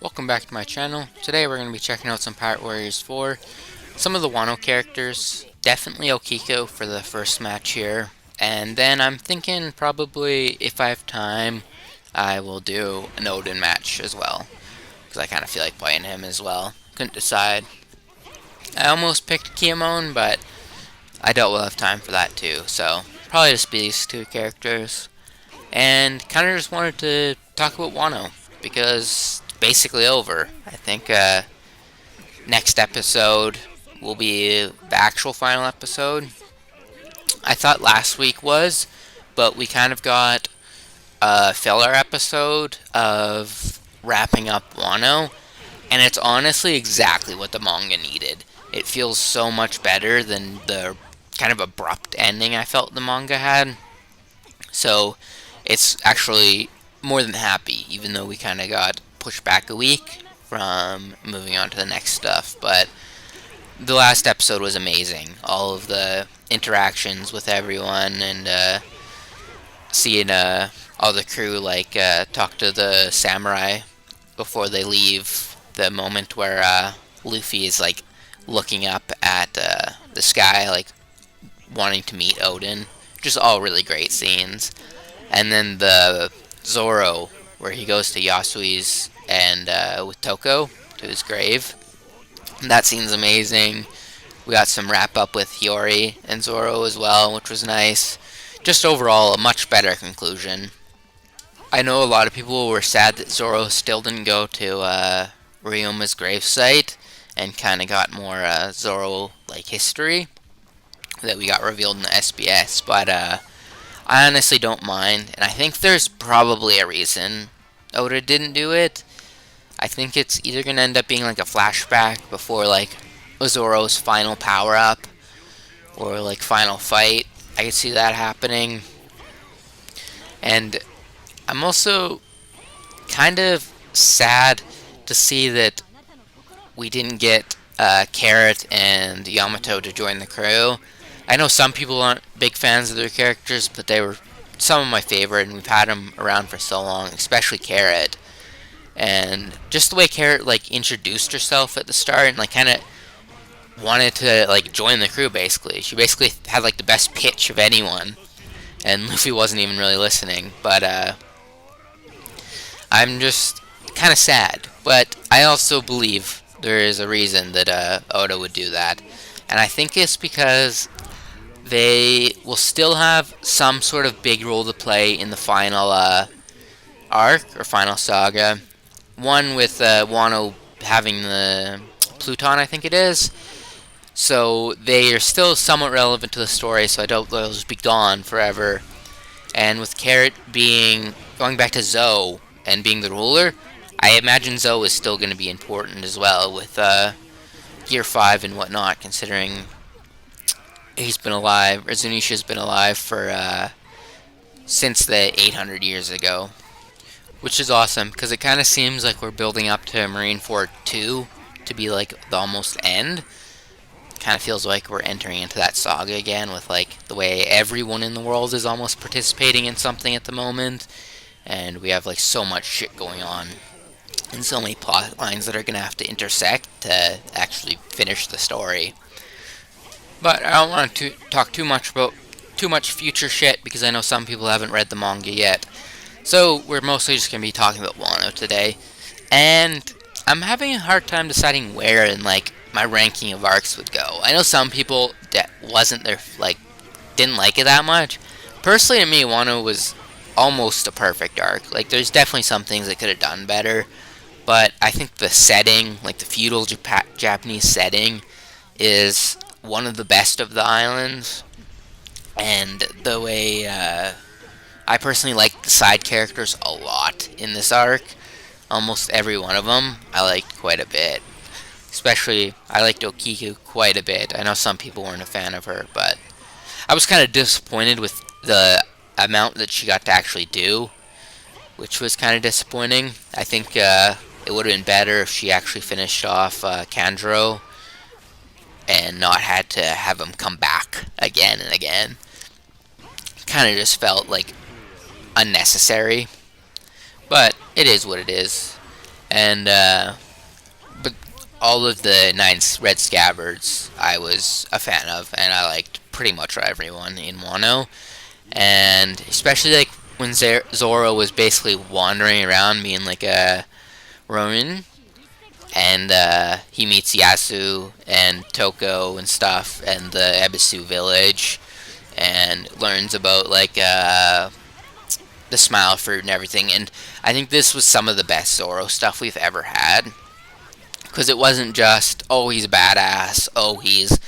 Welcome back to my channel. Today we're going to be checking out some Pirate Warriors 4. Some of the Wano characters, definitely Okiku for the first match here. And then I'm thinking probably if I have time, I will do an Oden match as well. Because I kind of feel like playing him as well. Couldn't decide. I almost picked Kiyomon, but I doubt we'll have time for that too. So probably just be these two characters. And kind of just wanted to talk about Wano, because it's basically over. I think next episode will be the actual final episode. I thought last week was, but we kind of got a filler episode of wrapping up Wano, and it's honestly exactly what the manga needed. It feels so much better than the kind of abrupt ending I felt the manga had. So it's actually more than happy, even though we kind of got pushed back a week from moving on to the next stuff. But the last episode was amazing. All of the interactions with everyone, and seeing all the crew talk to the samurai before they leave. The moment where Luffy is looking up at the sky, wanting to meet Oden. Just all really great scenes. And then the Zoro, where he goes to Yasui's and with Toko to his grave. That scene's amazing. We got some wrap up with Hiyori and Zoro as well, which was nice. Just overall, a much better conclusion. I know a lot of people were sad that Zoro still didn't go to Ryuma's gravesite and kind of got more Zoro history that we got revealed in the SBS, but I honestly don't mind, and I think there's probably a reason Oda didn't do it. I think it's either going to end up being a flashback before Zoro's final power-up, or final fight. I could see that happening. And I'm also kind of sad to see that we didn't get Carrot and Yamato to join the crew. I know some people aren't big fans of their characters, but they were some of my favorite, and we've had them around for so long, especially Carrot. And just the way Carrot introduced herself at the start and kind of wanted to join the crew. Basically, she basically had the best pitch of anyone, and Luffy wasn't even really listening. But I'm just kind of sad. But I also believe there is a reason that Oda would do that, and I think it's because they will still have some sort of big role to play in the final arc or final saga. One with Wano having the Pluton, I think it is. So they are still somewhat relevant to the story, so I don't they'll just be gone forever. And with Carrot going back to Zoe and being the ruler, I imagine Zoe is still going to be important as well with Gear 5 and whatnot, considering he's been alive, or Zunisha's been alive for since the 800 years ago, which is awesome because it kind of seems like we're building up to Marineford 2 to be the almost end. Kind of feels like we're entering into that saga again with the way everyone in the world is almost participating in something at the moment, and we have so much shit going on and so many plot lines that are gonna have to intersect to actually finish the story. But I don't want to talk too much about too much future shit because I know some people haven't read the manga yet. So we're mostly just going to be talking about Wano today. And I'm having a hard time deciding where in my ranking of arcs would go. I know some people that wasn't their didn't like it that much. Personally, to me, Wano was almost a perfect arc. There's definitely some things they could have done better, but I think the setting, the feudal Japanese setting, is one of the best of the islands, and the way I personally like the side characters a lot in this arc. Almost every one of them I liked quite a bit. Especially, I liked Okiku quite a bit. I know some people weren't a fan of her, but I was kind of disappointed with the amount that she got to actually do, which was kind of disappointing. I think it would have been better if she actually finished off Kanjuro and not had to have him come back again and again. Kind of just felt unnecessary, but it is what it is. And but all of the nine red scabbards I was a fan of, and I liked pretty much everyone in Wano. And especially like when Zoro was basically wandering around being like a Ronin, and he meets Yasu and Toko and stuff, and the Ebisu village, and learns about like the Smile Fruit and everything. And I think this was some of the best Zoro stuff we've ever had, because it wasn't just, oh, he's a badass, oh, he's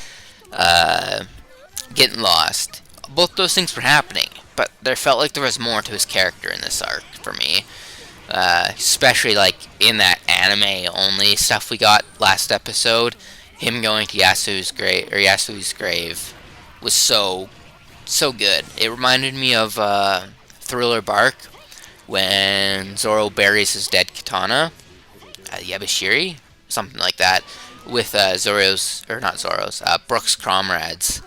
getting lost. Both those things were happening, but there felt like there was more to his character in this arc for me. Especially like in that anime only stuff we got last episode. Him going to Yasuo's grave was so good. It reminded me of Thriller Bark when Zoro buries his dead katana, Yabashiri, something like that, with Brook's comrades,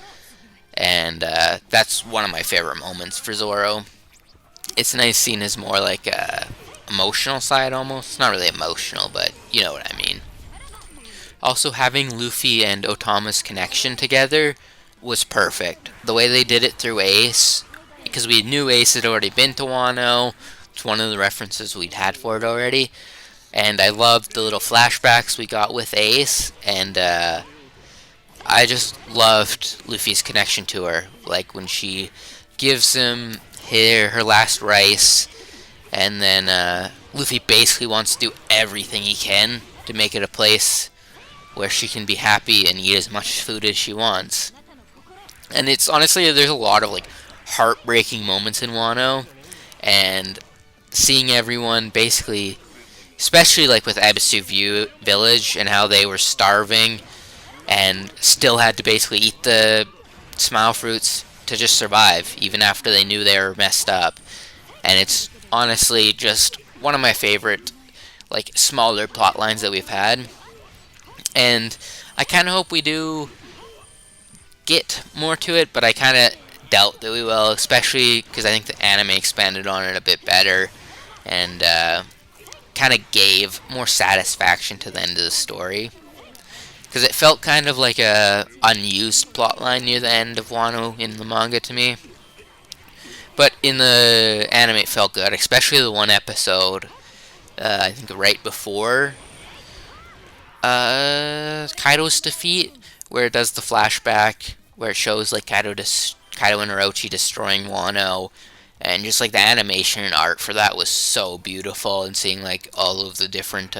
and that's one of my favorite moments for Zoro. It's nice seeing his more like emotional side almost. Not really emotional, but you know what I mean. Also, having Luffy and Otama's connection together was perfect. The way they did it through Ace, because we knew Ace had already been to Wano. It's one of the references we'd had for it already. And I loved the little flashbacks we got with Ace. And I just loved Luffy's connection to her. Like when she gives him her last rice, and then Luffy basically wants to do everything he can to make it a place where she can be happy and eat as much food as she wants. And it's honestly, there's a lot of like heartbreaking moments in Wano, and seeing everyone basically, especially like with Ebisu Village and how they were starving and still had to basically eat the Smile Fruits to just survive, even after they knew they were messed up. And it's honestly just one of my favorite like smaller plot lines that we've had. And I kind of hope we do get more to it, but I kind of doubt that we will, especially because I think the anime expanded on it a bit better and kind of gave more satisfaction to the end of the story. Because it felt kind of like a unused plotline near the end of Wano in the manga to me. But in the anime it felt good, especially the one episode, I think right before Kaido's defeat, where it does the flashback, where it shows like Kaido and Orochi destroying Wano, and just like the animation and art for that was so beautiful, and seeing like all of the different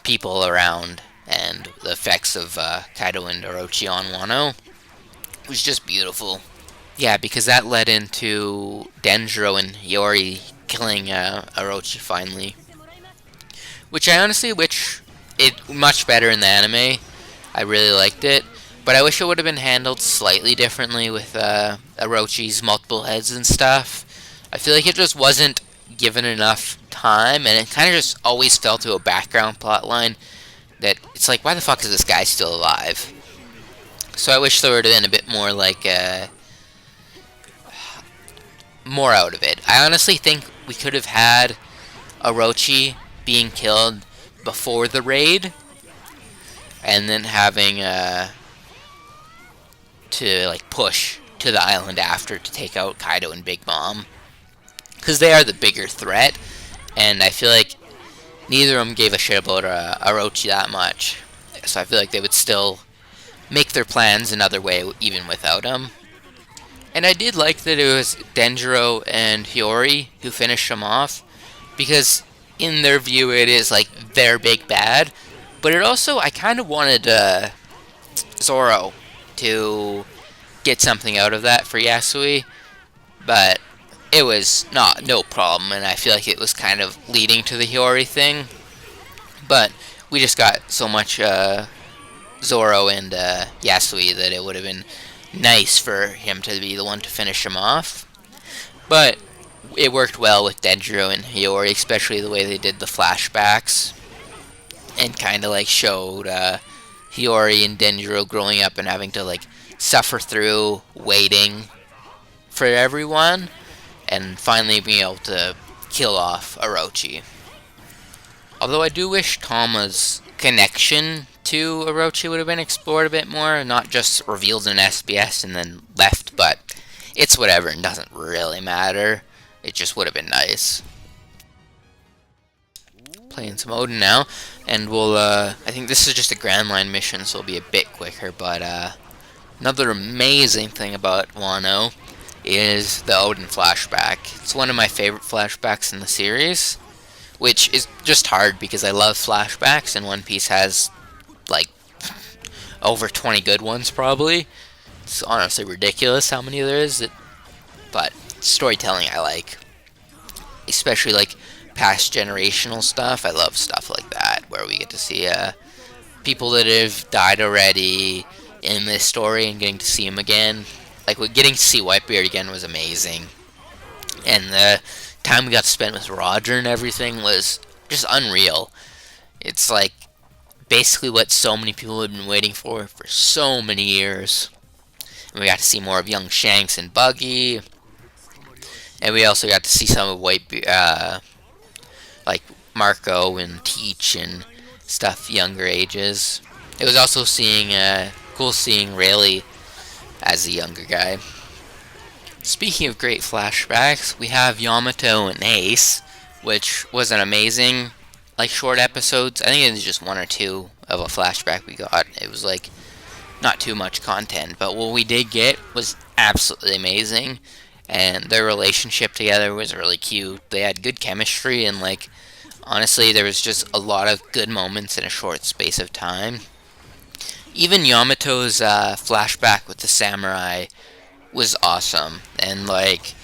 people around and the effects of Kaido and Orochi on Wano was just beautiful. Yeah, because that led into Denjiro and Hiyori killing Orochi finally, which I honestly wish it much better in the anime. I really liked it, but I wish it would have been handled slightly differently with Orochi's multiple heads and stuff. I feel like it just wasn't given enough time, and it kind of just always fell to a background plot line that it's like, why the fuck is this guy still alive? So I wish there would have been a bit more like more out of it. I honestly think we could have had Orochi being killed before the raid, and then having to like push to the island after to take out Kaido and Big Mom, because they are the bigger threat, and I feel like neither of them gave a shit about Orochi that much, so I feel like they would still make their plans another way even without him. And I did like that it was Denjiro and Hiyori who finished him off, because in their view it is like their big bad, but it also, I kind of wanted Zoro to get something out of that for Yasui, but it was no problem, and I feel like it was kind of leading to the Hiyori thing, but we just got so much Zoro and Yasui that it would have been nice for him to be the one to finish him off. But it worked well with Denjiro and Hiyori, especially the way they did the flashbacks, and kind of like showed Hiyori and Denjiro growing up and having to like suffer through waiting for everyone, and finally being able to kill off Orochi. Although I do wish Tama's connection to Orochi would have been explored a bit more, not just revealed in SBS and then left, but it's whatever and doesn't really matter. It just would have been nice. Playing some Oden now, and we'll, I think this is just a Grand Line mission, so it'll be a bit quicker, but, another amazing thing about Wano is the Oden flashback. It's one of my favorite flashbacks in the series, which is just hard because I love flashbacks, and One Piece has, like, over 20 good ones, probably. It's honestly ridiculous how many there is, but storytelling I like. Especially, like, past generational stuff. I love stuff like that, where we get to see people that have died already in this story and getting to see them again. Like, getting to see Whitebeard again was amazing. And the time we got to spend with Roger and everything was just unreal. It's like basically what so many people had been waiting for so many years. And we got to see more of young Shanks and Buggy. And we also got to see some of Whitebeard, like Marco and Teach and stuff, younger ages. It was also cool seeing Rayleigh as a younger guy. Speaking of great flashbacks, we have Yamato and Ace, which was an amazing, like, short episodes. I think it was just one or two of a flashback we got. It was, like, not too much content, but what we did get was absolutely amazing, and their relationship together was really cute. They had good chemistry, and, like, honestly, there was just a lot of good moments in a short space of time. Even Yamato's flashback with the samurai was awesome, and, like,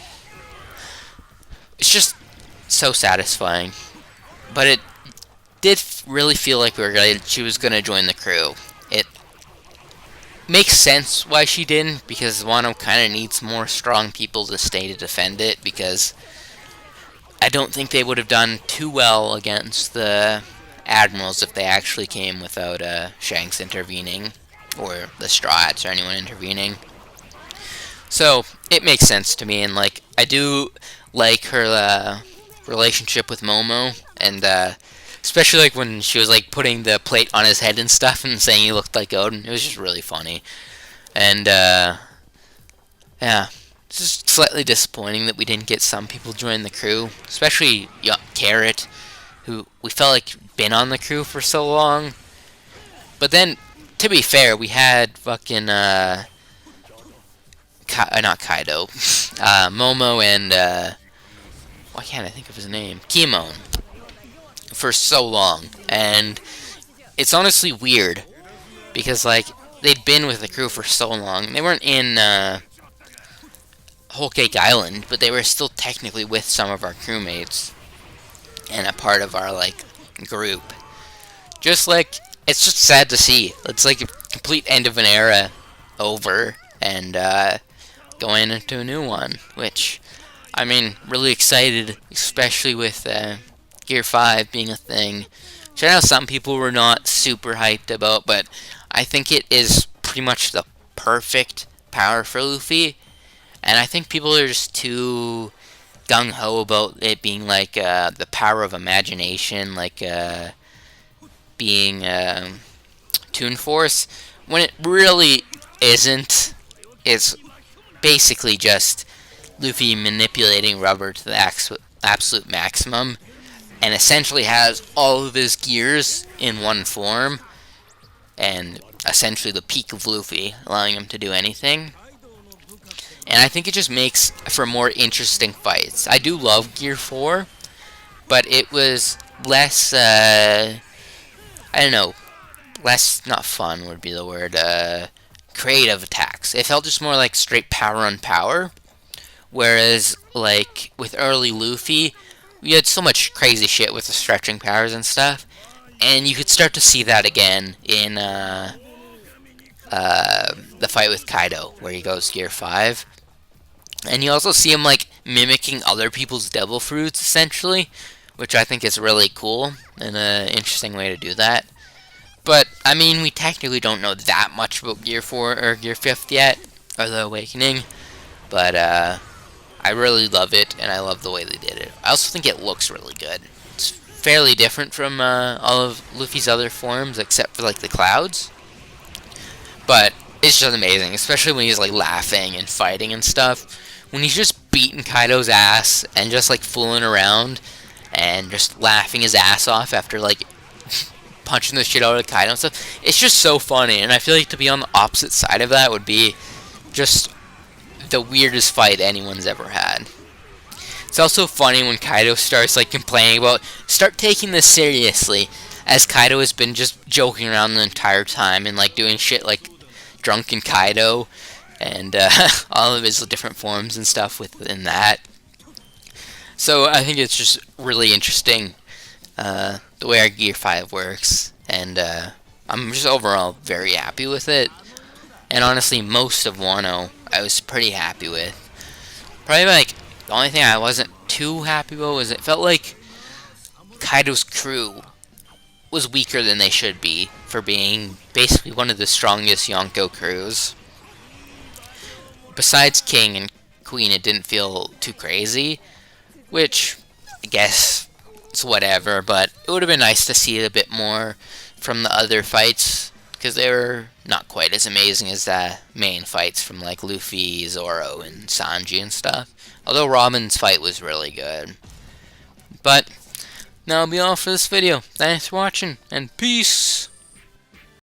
it's just so satisfying. But it did really feel like she was gonna join the crew. It makes sense why she didn't, because Wano kind of needs more strong people to stay to defend it, because I don't think they would have done too well against the Admirals if they actually came without Shanks intervening, or the Straw Hats, or anyone intervening. So it makes sense to me, and, like, I do like her relationship with Momo, and especially, like, when she was, like, putting the plate on his head and stuff and saying he looked like Oden. It was just really funny. And yeah, it's just slightly disappointing that we didn't get some people join the crew, especially Carrot, who we felt like been on the crew for so long. But then, to be fair, we had fucking not Kaido, Momo and why can't I think of his name? Kimon, for so long, and it's honestly weird because, like, they'd been with the crew for so long. They weren't in Whole Cake Island, but they were still technically with some of our crewmates and a part of our, like, group. Just, like, it's just sad to see. It's like a complete end of an era over, and going into a new one, which, I mean, really excited, especially with Gear 5 being a thing, which I know some people were not super hyped about, but I think it is pretty much the perfect power for Luffy, and I think people are just too gung-ho about it being, like, the power of imagination, like, being Toon Force, when it really isn't. It's basically just Luffy manipulating rubber to the absolute maximum, and essentially has all of his gears in one form, and essentially the peak of Luffy, allowing him to do anything. And I think it just makes for more interesting fights. I do love Gear 4, but it was less, I don't know, less, not fun would be the word, creative attacks. It felt just more like straight power on power, whereas, like, with early Luffy, we had so much crazy shit with the stretching powers and stuff, and you could start to see that again in the fight with Kaido, where he goes Gear 5. And you also see him, like, mimicking other people's devil fruits, essentially, which I think is really cool and an interesting way to do that. But, I mean, we technically don't know that much about Gear 4 or Gear 5 yet, or the Awakening, but I really love it, and I love the way they did it. I also think it looks really good. It's fairly different from all of Luffy's other forms, except for like the clouds. But it's just amazing, especially when he's like laughing and fighting and stuff. When he's just beating Kaido's ass and just like fooling around and just laughing his ass off after like punching the shit out of Kaido and stuff. It's just so funny, and I feel like to be on the opposite side of that would be just the weirdest fight anyone's ever had. It's also funny when Kaido starts like complaining about start taking this seriously, as Kaido has been just joking around the entire time and like doing shit like drunken Kaido and all of his different forms and stuff within that. So I think it's just really interesting the way our Gear 5 works, and I'm just overall very happy with it. And honestly, most of Wano I was pretty happy with. Probably like the only thing I wasn't too happy about was it felt like Kaido's crew was weaker than they should be for being basically one of the strongest Yonko crews. Besides King and Queen, it didn't feel too crazy, which I guess it's whatever, but it would have been nice to see a bit more from the other fights, because they were not quite as amazing as the main fights from like Luffy, Zoro, and Sanji and stuff. Although Robin's fight was really good. But that'll be all for this video. Thanks for watching, and peace!